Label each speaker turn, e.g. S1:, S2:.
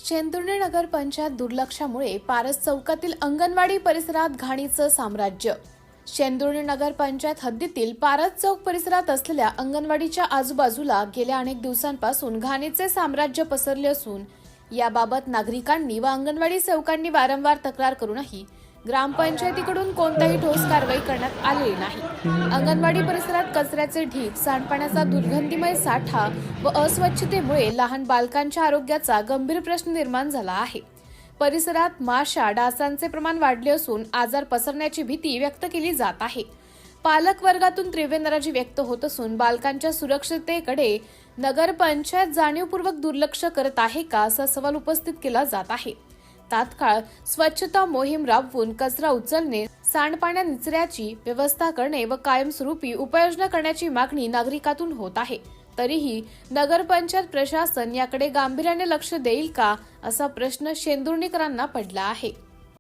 S1: शेंदुर्णे नगर पंचायत दुर्लक्षामुळे पारस चौकातील अंगणवाडी परिसरात घाणीचं साम्राज्य। शेंदुर्णे नगर पंचायत हद्दीतील पारस चौक परिसरात असलेल्या अंगणवाडीच्या आजूबाजूला गेल्या अनेक दिवसांपासून घाणीचे साम्राज्य पसरले असून याबाबत नागरिकांनी व अंगणवाडी सेवकांनी वारंवार तक्रार करूनही ग्रामपंचायतीकडून कोणतीही ठोस कारवाई करण्यात आलेली नाही। अंगणवाडी परिसरात कचऱ्याचे ढीग, सांडपाण्याचा दुर्गंधीमय साठा व अस्वच्छतेमुळे लहान बालकांच्या आरोग्याचा गंभीर प्रश्न निर्माण झाला आहे। परिसरात माशा, डासांचे प्रमाण वाढले असून आजार पसरण्याची भीती व्यक्त केली जात आहे। पालक वर्गातून तीव्र नाराजी व्यक्त होत असून बालकांच्या सुरक्षिततेकडे नगर पंचायत जाणीवपूर्वक दुर्लक्ष करत आहे का असा सवाल उपस्थित केला जात आहे। तात्काळ स्वच्छता मोहीम राबवून कचरा उचलणे, सांडपाण्या निचऱ्याची व्यवस्था करणे व कायमस्वरूपी उपाययोजना करण्याची मागणी नागरिकातून होत आहे। तरीही नगरपंचायत प्रशासन याकडे गांभीर्याने लक्ष देईल का असा प्रश्न शेंदुर्णीकरांना पडला आहे।